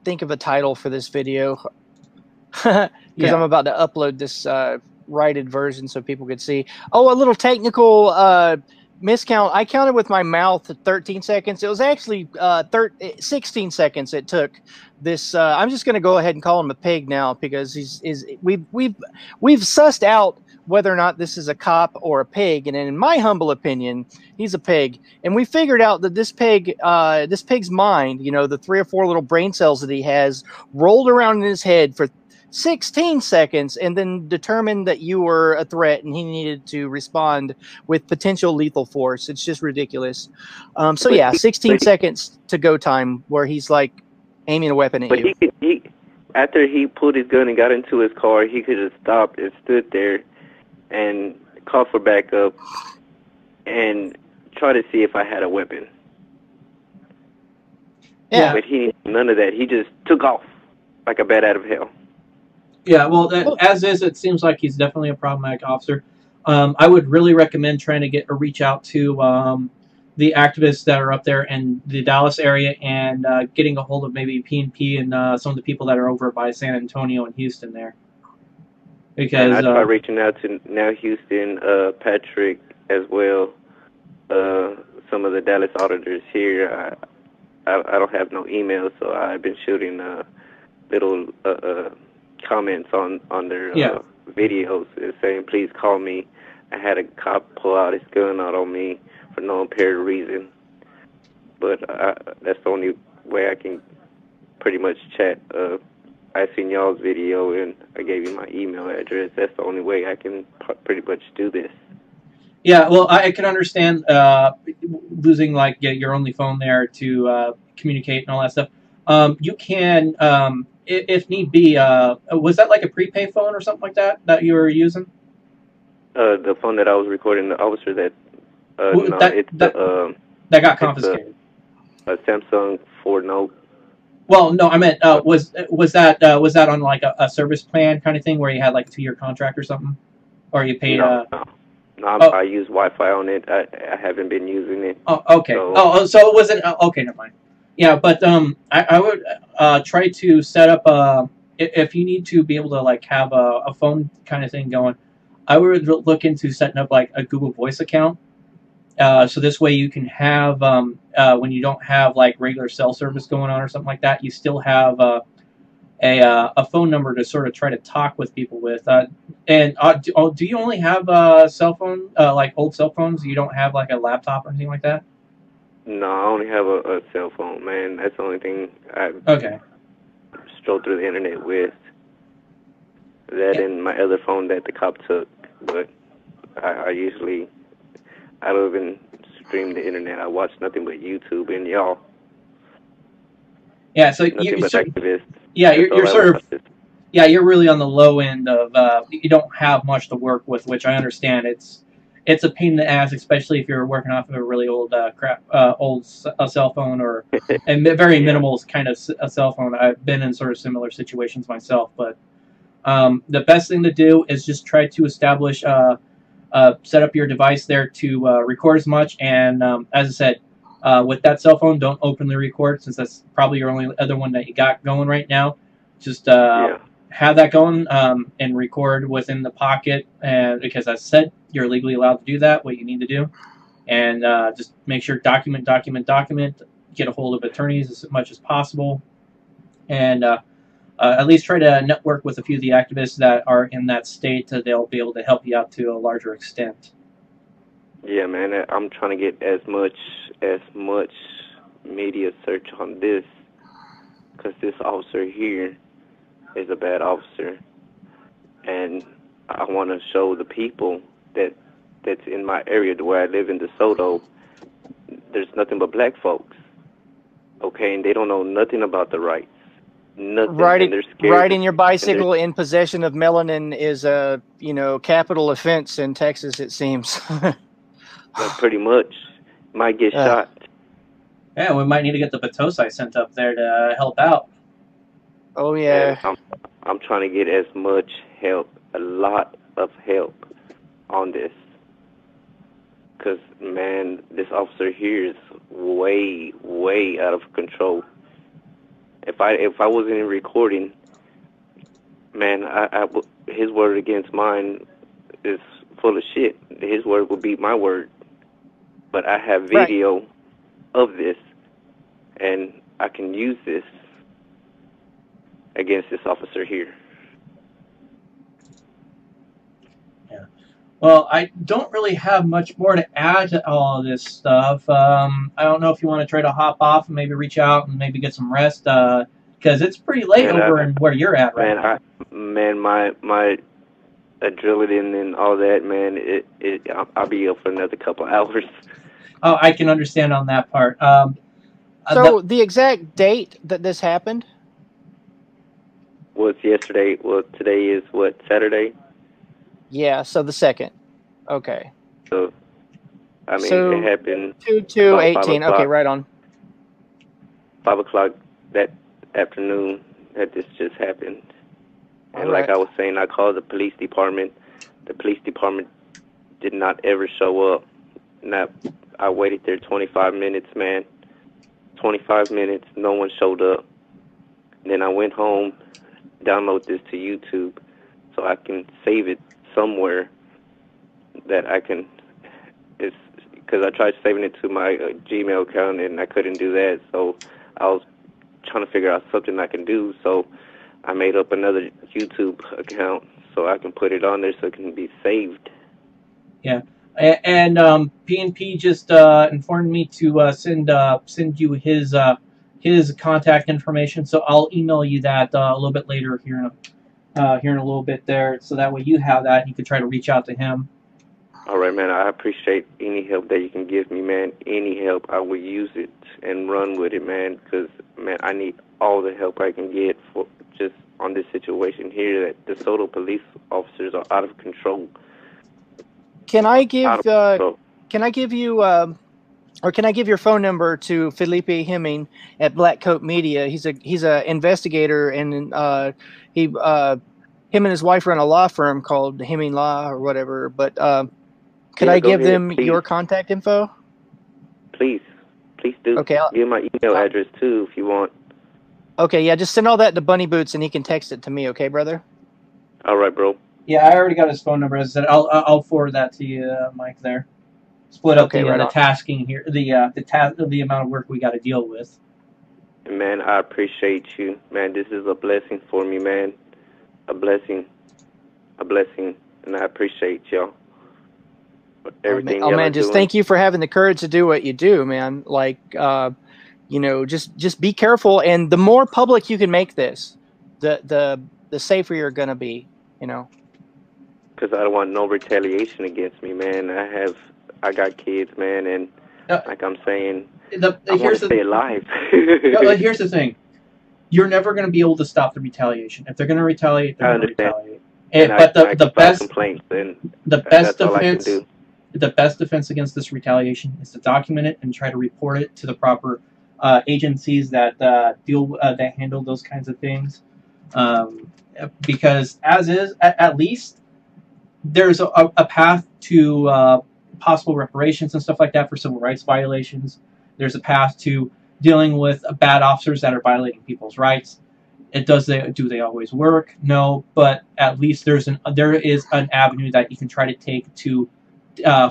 think of a title for this video. Because I'm about to upload this righted version so people could see. Oh, a little technical miscount. I counted with my mouth at 13 seconds. It was actually 16 seconds it took. This I'm just going to go ahead and call him a pig now because we've sussed out whether or not this is a cop or a pig, and in my humble opinion, he's a pig. And we figured out that this pig's mind, the 3 or 4 little brain cells that he has, rolled around in his head for 16 seconds and then determined that you were a threat and he needed to respond with potential lethal force. It's just ridiculous. So yeah, 16 seconds to go time where he's like aiming a weapon at you. He after he pulled his gun and got into his car, he could have stopped and stood there and called for backup and try to see if I had a weapon. Yeah. But he didn't, none of that. He just took off like a bat out of hell. Yeah, well, as is, it seems like he's definitely a problematic officer. I would really recommend trying to reach out to the activists that are up there in the Dallas area and getting a hold of maybe P&P and some of the people that are over by San Antonio and Houston there. Because I tried reaching out to now Houston, Patrick as well, some of the Dallas auditors here. I don't have no email, so I've been shooting little comments on their videos saying, please call me. I had a cop pull out his gun out on me for no apparent reason. But that's the only way I can pretty much chat. I seen y'all's video and I gave you my email address. That's the only way I can pretty much do this. Yeah, well, I can understand losing like your only phone there to communicate and all that stuff. You can, if need be, was that like a prepaid phone or something like that you were using? The phone that I was recording, the officer that that got confiscated. A Samsung 4 Note. Well, no, I meant was that on like a service plan kind of thing where you had like a 2-year contract or something, or you paid? No, I use Wi-Fi on it. I haven't been using it. Oh, okay. So it wasn't. Okay, never mind. Yeah, but I would try to set up if you need to be able to like have a phone kind of thing going. I would look into setting up like a Google Voice account. So this way you can have, when you don't have like regular cell service going on or something like that, you still have a phone number to sort of try to talk with people with. Do you only have a cell phone, like old cell phones? You don't have like a laptop or anything like that? No, I only have a cell phone, man. That's the only thing I strolled through the internet with. That and my other phone that the cop took, but I usually I don't even stream the internet. I watch nothing but YouTube and y'all. Yeah, so Nothing but activists. Yeah, That's all you're I sort of watch. yeah, you're really on the low end of you don't have much to work with, which I understand. It's a pain in the ass, especially if you're working off of a really old a cell phone or a very Yeah. minimal kind of a cell phone. I've been in sort of similar situations myself, but the best thing to do is just try to establish set up your device there to record as much. And as I said, with that cell phone, don't openly record since that's probably your only other one that you got going right now. Just Yeah. have that going and record within the pocket. And because as I said, you're legally allowed to do that. What you need to do, and just make sure document. Get a hold of attorneys as much as possible, and at least try to network with a few of the activists that are in that state. They'll be able to help you out to a larger extent. Yeah, man. I'm trying to get as much media search on this, because this officer here is a bad officer, and I want to show the people that's in my area, where I live in DeSoto, there's nothing but black folks, okay, and they don't know nothing about the rights, nothing, and they're scared. Riding your bicycle in possession of melanin is a capital offense in Texas, it seems. Pretty much, might get shot. Yeah, we might need to get the Potosi sent up there to help out. Oh yeah. And I'm trying to get as much help, a lot of help on this. Because, man, this officer here is way, way out of control. If I wasn't in recording, man, his word against mine is full of shit. His word will beat my word. But I have video of this, and I can use this against this officer here. Well, I don't really have much more to add to all of this stuff. I don't know if you want to try to hop off and maybe reach out and maybe get some rest, because it's pretty late over in where you're at right now. My adrenaline and all that, man, I'll be up for another couple hours. Oh, I can understand on that part. So the exact date that this happened was yesterday. Well, today is what, Saturday? Yeah, so the 2nd. Okay. So, I mean, it happened 2/2/18. Okay, right on. 5 o'clock that afternoon that this just happened. And like I was saying, I called the police department. The police department did not ever show up. I waited there 25 minutes, man. 25 minutes, no one showed up. Then I went home, download this to YouTube so I can save it somewhere that I can. It's because I tried saving it to my Gmail account and I couldn't do that. So I was trying to figure out something I can do. So I made up another YouTube account so I can put it on there so it can be saved. Yeah. And PNP just informed me to send you his contact information. So I'll email you that a little bit later here in a little bit there, so that way you have that and you can try to reach out to him. All right, man. I appreciate any help that you can give me, man. Any help, I will use it and run with it, man. Because, man, I need all the help I can get for just on this situation here. That the DeSoto police officers are out of control. Can I give you or can I give your phone number to Felipe Hemming at Black Coat Media? He's a investigator, and him and his wife run a law firm called Hemming Law or whatever. But could I give them your contact info? Please do. Okay, give my email address too if you want. Okay, yeah, just send all that to Bunny Boots and he can text it to me. Okay, brother. All right, bro. Yeah, I already got his phone number. As I said, I'll forward that to you, Mike. There, split up the tasking here, the amount of work we got to deal with. Man, I appreciate you, man. This is a blessing for me, man. A blessing, and I appreciate y'all. Everything. Oh man, just thank you for having the courage to do what you do, man. Like, just be careful, and the more public you can make this, the safer you're gonna be, Because I don't want no retaliation against me, man. I have I got kids, man, and like I'm saying, I want Here's to stay alive. here's the thing. You're never going to be able to stop the retaliation. If they're going to retaliate, they're I going to understand, retaliate. and But I can file complaints, and the that's all I can do. best defense against this retaliation is to document it and try to report it to the proper agencies that that handle those kinds of things. Because at least there's a path to possible reparations and stuff like that for civil rights violations. There's a path to dealing with bad officers that are violating people's rights. Do they always work? No, but at least there is an avenue that you can try to take to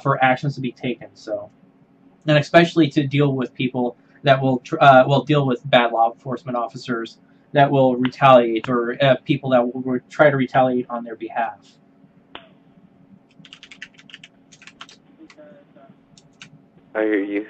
for actions to be taken. So, and especially to deal with people that will deal with bad law enforcement officers that will retaliate, or people that will try to retaliate on their behalf. I hear you.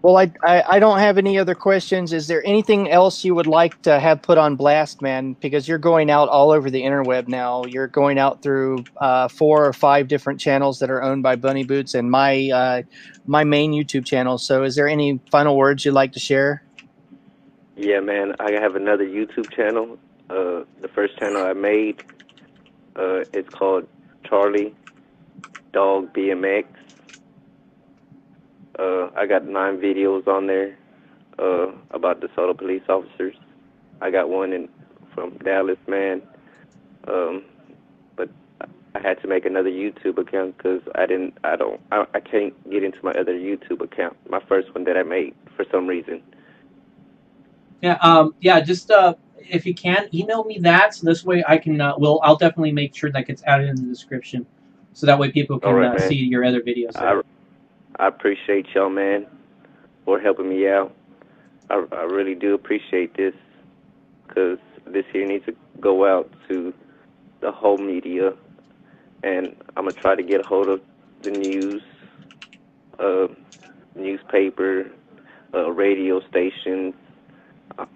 Well, I don't have any other questions. Is there anything else you would like to have put on blast, man? Because you're going out all over the interweb now. You're going out through 4 or 5 different channels that are owned by Bunny Boots and my main YouTube channel. So is there any final words you'd like to share? Yeah, man, I have another YouTube channel. The first channel I made, it's called Charlie Dog BMX. I got 9 videos on there about DeSoto police officers. I got one from Dallas, man. But I had to make another YouTube account because I can't get into my other YouTube account, my first one that I made for some reason. Yeah, just if you can, email me that, so this way I can, I'll definitely make sure that gets added in the description, so that way people can see your other videos there. I appreciate y'all, man, for helping me out. I really do appreciate this, because this here needs to go out to the whole media, and I'm going to try to get a hold of the news, newspaper, radio stations.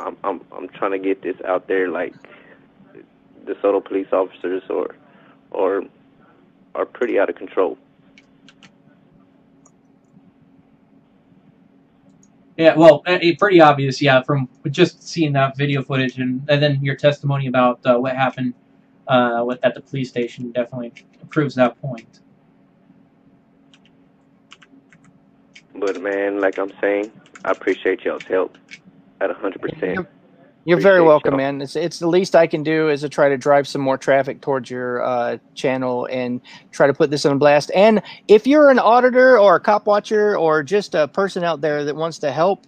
I'm trying to get this out there, like the DeSoto police officers are pretty out of control. Yeah, well, it's pretty obvious, yeah, from just seeing that video footage and then your testimony about what happened at the police station definitely proves that point. But, man, like I'm saying, I appreciate y'all's help at 100%. You're very welcome, man. It's the least I can do is to try to drive some more traffic towards your channel and try to put this on blast. And if you're an auditor or a cop watcher or just a person out there that wants to help,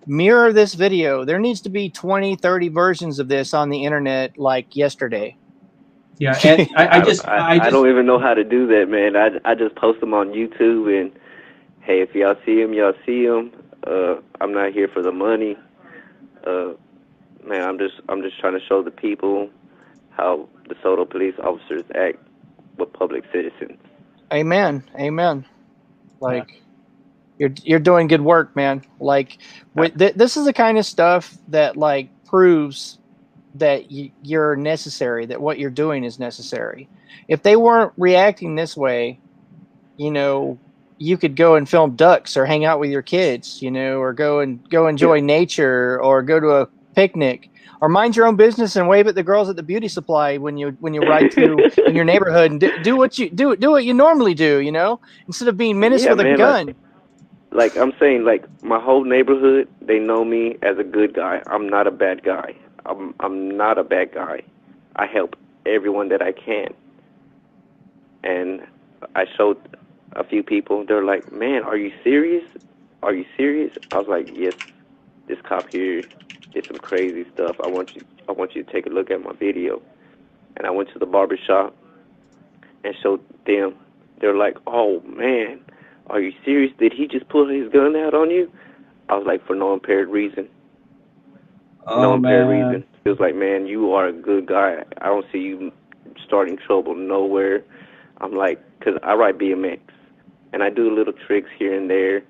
mirror this video. There needs to be 20, 30 versions of this on the internet like yesterday. Yeah, and I don't even know how to do that, man. I just post them on YouTube, and hey, if y'all see them, y'all see them. I'm not here for the money. Man, I'm just trying to show the people how the DeSoto police officers act with public citizens. Amen. Amen. Like, you're doing good work, man. Like, this is the kind of stuff that like proves that you're necessary, that what you're doing is necessary. If they weren't reacting this way, you could go and film ducks or hang out with your kids, or go enjoy nature, or go to a picnic, or mind your own business and wave at the girls at the beauty supply when you ride through in your neighborhood, and do what you normally do, instead of being menaced with a gun. Like I'm saying, like my whole neighborhood, they know me as a good guy. I'm not a bad guy. I'm not a bad guy. I help everyone that I can, and I showed a few people. They're like, "Man, are you serious? Are you serious?" I was like, "Yes, this cop here did some crazy stuff. I want you to take a look at my video." And I went to the barber shop and showed them. They're like, "Oh man, are you serious? Did he just pull his gun out on you?" I was like, "For no apparent reason." No apparent reason. He was like, "Man, you are a good guy. I don't see you starting trouble nowhere." I'm like, because I ride BMX, and I do little tricks here and there,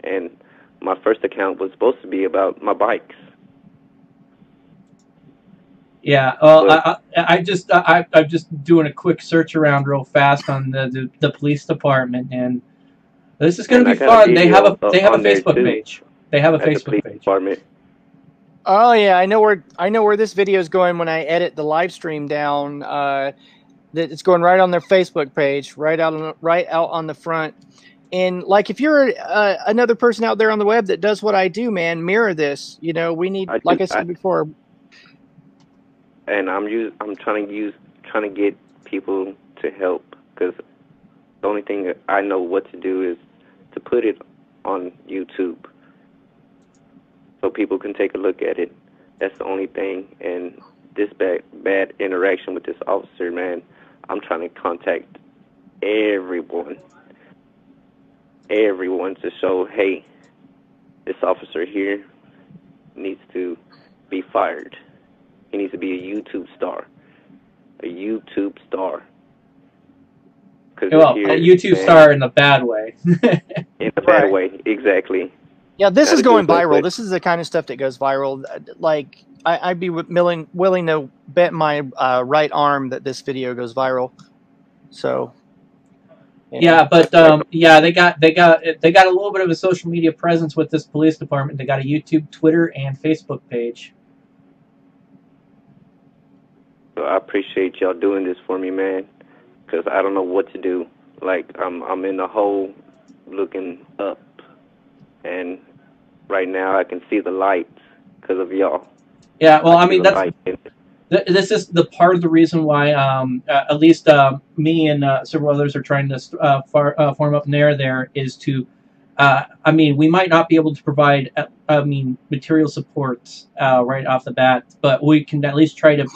and my first account was supposed to be about my bikes. Yeah. Well, But I'm just doing a quick search around real fast on the police department, and this is going man, to I be got a fun. video They have a on there Facebook too page. They have a at the Facebook police page. department. Oh yeah, I know where this video is going when I edit the live stream down. That it's going right on their Facebook page, right out on the front. And like, if you're another person out there on the web that does what I do, man, mirror this. You know, we need, I do. like I said before. And I'm trying to get people to help, because the only thing that I know what to do is to put it on YouTube so people can take a look at it. That's the only thing. And this bad interaction with this officer, man, I'm trying to contact everyone to show, hey, this officer here needs to be fired. He needs to be a YouTube star. A YouTube star. Well, a YouTube star in a bad way. In a bad way, exactly. Yeah, this Gotta is do going it that way. viral. This is the kind of stuff that goes viral. Like, I'd be willing to bet my right arm that this video goes viral. So. Yeah, but yeah, they got a little bit of a social media presence with this police department. They got a YouTube, Twitter, and Facebook page. So I appreciate y'all doing this for me, man, because I don't know what to do. Like, I'm in the hole looking up, and right now I can see the lights because of y'all. Yeah, well, I mean, this is the part of the reason why at least me and several others are trying to form up there is to, I mean, we might not be able to provide, material support right off the bat, but we can at least try to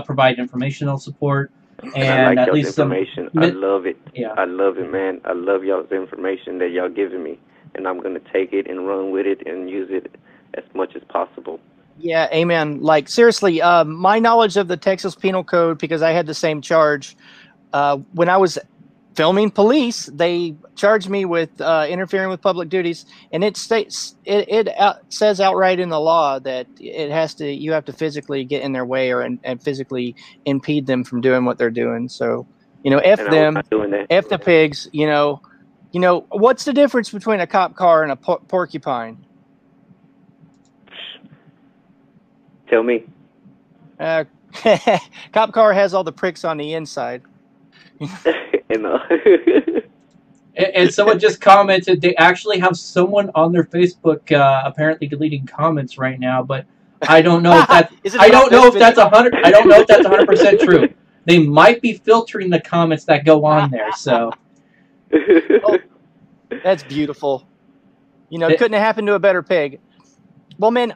provide informational support. And I like at y'all's least information. I love it. Yeah. I love it, man. I love y'all's information that y'all giving me, and I'm going to take it and run with it and use it as much as possible. Yeah, amen. Like, seriously, my knowledge of the Texas Penal Code, because I had the same charge when I was filming police, they charged me with interfering with public duties, and it states it says outright in the law that you have to physically get in their way and physically impede them from doing what they're doing. So, you know, F them, F the pigs. You know, what's the difference between a cop car and a porcupine? Tell me. Cop car has all the pricks on the inside. And someone just commented they actually have someone on their Facebook apparently deleting comments right now, but I don't know if that's I don't know if that's 100% true. They might be filtering the comments that go on there, so oh, that's beautiful. You know, couldn't have happened to a better pig. Well, man,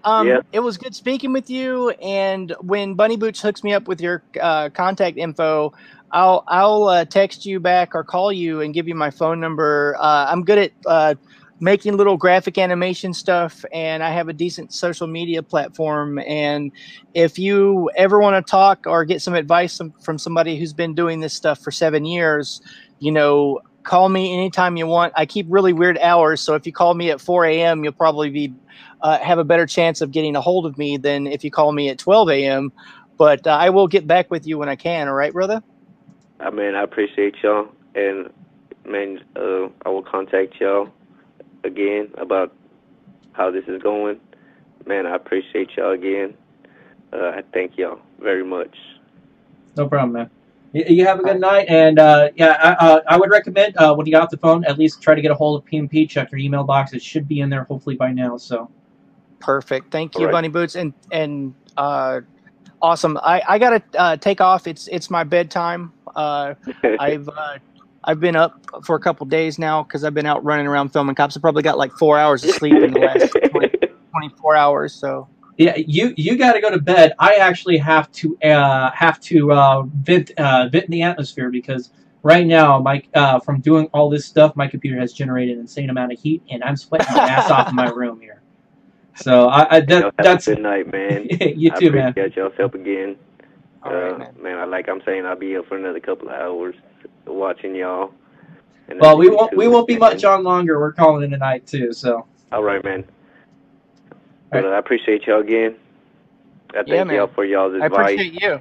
It was good speaking with you. And when Bunny Boots hooks me up with your contact info, I'll text you back or call you and give you my phone number. I'm good at making little graphic animation stuff, and I have a decent social media platform. And if you ever want to talk or get some advice from somebody who's been doing this stuff for 7 years, you know, call me anytime you want. I keep really weird hours, so if you call me at 4 a.m., you'll probably be have a better chance of getting a hold of me than if you call me at 12 a.m. But I will get back with you when I can. All right, brother? I mean, I appreciate y'all, and man, I will contact y'all again about how this is going. Man, I appreciate y'all again. I thank y'all very much. No problem, man. You have a good night, and I would recommend when you got off the phone, at least try to get a hold of PMP. Check your email box; it should be in there hopefully by now. So, perfect. Thank you, Bunny Boots, and awesome. I gotta take off. It's my bedtime. I've been up for a couple days now because I've been out running around filming cops. I probably got like 4 hours of sleep in the last 24 hours. So. Yeah, you got to go to bed. I actually have to vent in the atmosphere because right now, from doing all this stuff, my computer has generated an insane amount of heat, and I'm sweating my ass off in my room here. So that's a good night, man. You too, man. I appreciate y'all's help again. All right, man. I'm saying, I'll be up for another couple of hours watching y'all. Well, we won't be much on longer. We're calling it a night too. So. All right, man. But I appreciate y'all again. I Yeah, thank y'all man. for y'all's I advice. appreciate you.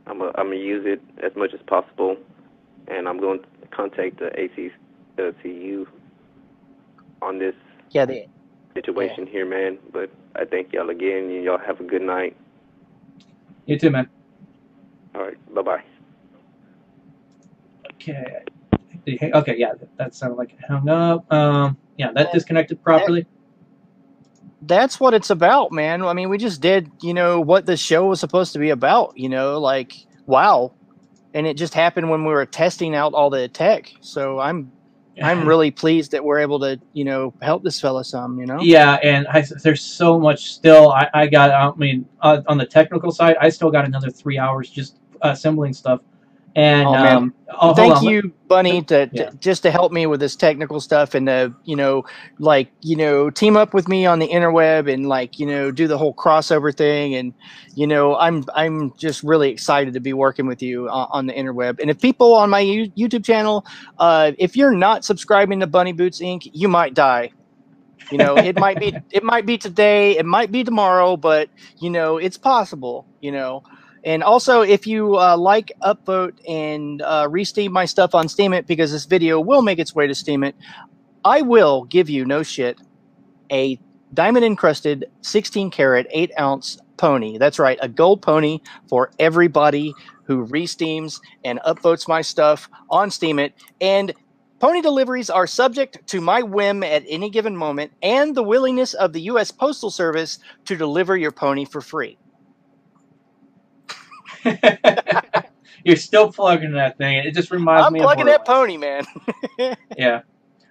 I'm gonna use it as much as possible, and I'm going to contact the ACCU on this Yeah, situation here, man. But I thank y'all again, and y'all have a good night. You too, man. All right, bye-bye. Okay. Okay, yeah, that sounded like it hung up. Yeah, that And disconnected properly. that's what it's about, man. I mean, we just did, what the show was supposed to be about, like, wow. And it just happened when we were testing out all the tech. So I'm really pleased that we're able to, help this fella some. Yeah, and there's so much still. I got, I mean, on the technical side, I still got another 3 hours just assembling stuff. And Oh man, hold thank on. you, Bunny, to Yeah. just to help me with this technical stuff and to team up with me on the interweb and do the whole crossover thing. And I'm just really excited to be working with you on the interweb. And if people on my YouTube channel, if you're not subscribing to Bunny Boots Inc., you might die. It might be today, it might be tomorrow, but it's possible. And also, if you like, upvote, and re-steam my stuff on Steemit, because this video will make its way to Steemit, I will give you, no shit, a diamond encrusted 16 karat 8-ounce pony. That's right, a gold pony for everybody who re-steams and upvotes my stuff on Steemit. And pony deliveries are subject to my whim at any given moment and the willingness of the U.S. Postal Service to deliver your pony for free. You're still plugging that thing. It just reminds me of I'm plugging that Borderlands. pony, man. Yeah.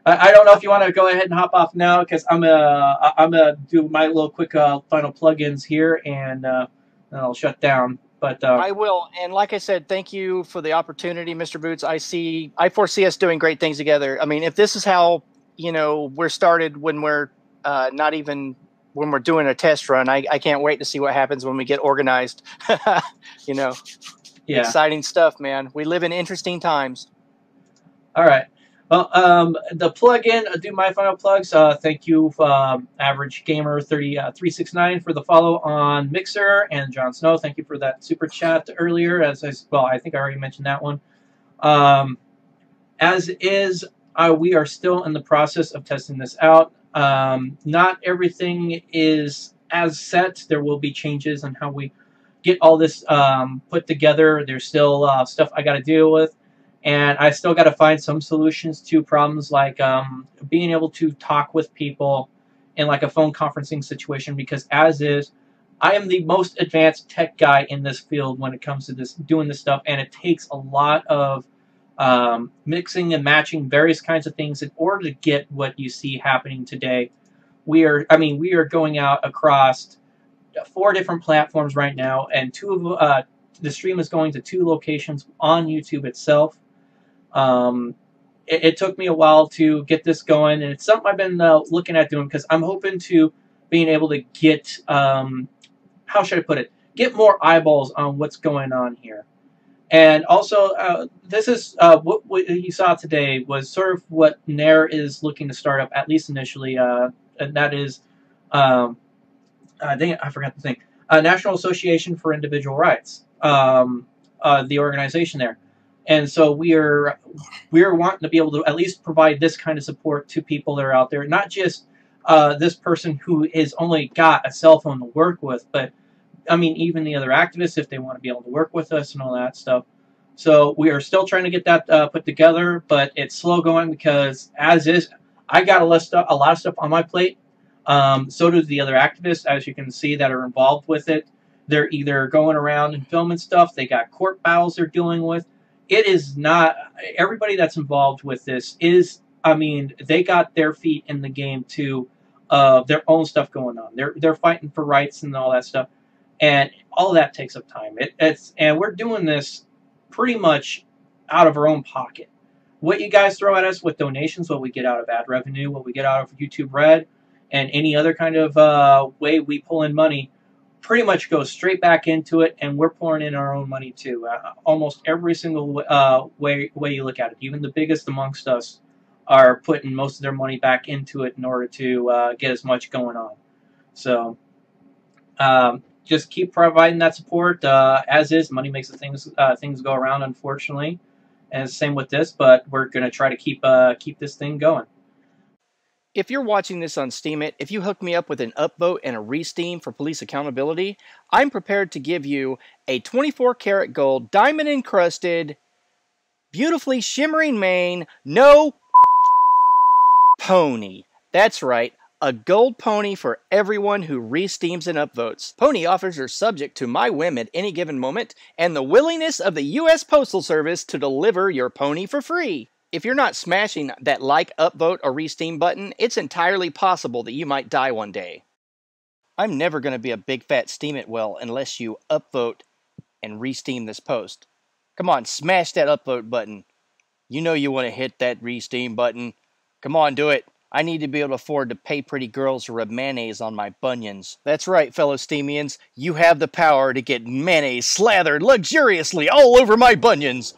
I don't know if you want to go ahead and hop off now, because I'm gonna do my little quick final plugins here, and then I'll shut down. But I will. And like I said, thank you for the opportunity, Mr. Boots. I foresee us doing great things together. I mean, if this is how, we're started when we're not even when we're doing a test run, I can't wait to see what happens when we get organized. Yeah. Exciting stuff, man. We live in interesting times. All right. Well, the plug-in, do my final plugs. Thank you, Average Gamer 369 for the follow on Mixer, and Jon Snow, thank you for that super chat earlier. I think I already mentioned that one. As is, we are still in the process of testing this out. Not everything is as set. There will be changes on how we get all this put together. There's still stuff I got to deal with. And I still got to find some solutions to problems like being able to talk with people in like a phone conferencing situation, because as is, I am the most advanced tech guy in this field when it comes to doing this stuff, and it takes a lot of mixing and matching various kinds of things in order to get what you see happening today. We are going out across 4 different platforms right now, and the stream is going to 2 locations on YouTube itself. It took me a while to get this going, and it's something I've been looking at doing, because I'm hoping to being able to get, how should I put it, get more eyeballs on what's going on here. And also, this is what you saw today was sort of what Nair is looking to start up, at least initially, and that is, dang it, I forgot the thing, National Association for Individual Rights, the organization there. And so we are wanting to be able to at least provide this kind of support to people that are out there, not just this person who has only got a cell phone to work with, but I mean even the other activists, if they want to be able to work with us and all that stuff. So we are still trying to get that put together, but it's slow going because as is, I got a lot of stuff on my plate. So does the other activists, as you can see, that are involved with it. They're either going around and filming stuff. They got court battles they're dealing with. It is not everybody that's involved with this is. I mean, they got their feet in the game too, their own stuff going on. They're fighting for rights and all that stuff, and all that takes up time. And we're doing this pretty much out of our own pocket. What you guys throw at us with donations, what we get out of ad revenue, what we get out of YouTube Red, and any other kind of way we pull in money, pretty much goes straight back into it, and we're pouring in our own money too. Almost every single way you look at it, even the biggest amongst us are putting most of their money back into it in order to get as much going on. So just keep providing that support. As is, money makes the things go around, unfortunately, and same with this. But we're gonna try to keep this thing going. If you're watching this on Steemit, if you hook me up with an upvote and a re-steam for police accountability, I'm prepared to give you a 24 karat gold, diamond encrusted, beautifully shimmering mane, no pony. That's right, a gold pony for everyone who re-steams and upvotes. Pony offers are subject to my whim at any given moment and the willingness of the U.S. Postal Service to deliver your pony for free. If you're not smashing that like, upvote, or re-steam button, it's entirely possible that you might die one day. I'm never going to be a big fat steemit well unless you upvote and re-steam this post. Come on, smash that upvote button. You know you want to hit that re-steam button. Come on, do it. I need to be able to afford to pay pretty girls to rub mayonnaise on my bunions. That's right, fellow Steemians. You have the power to get mayonnaise slathered luxuriously all over my bunions.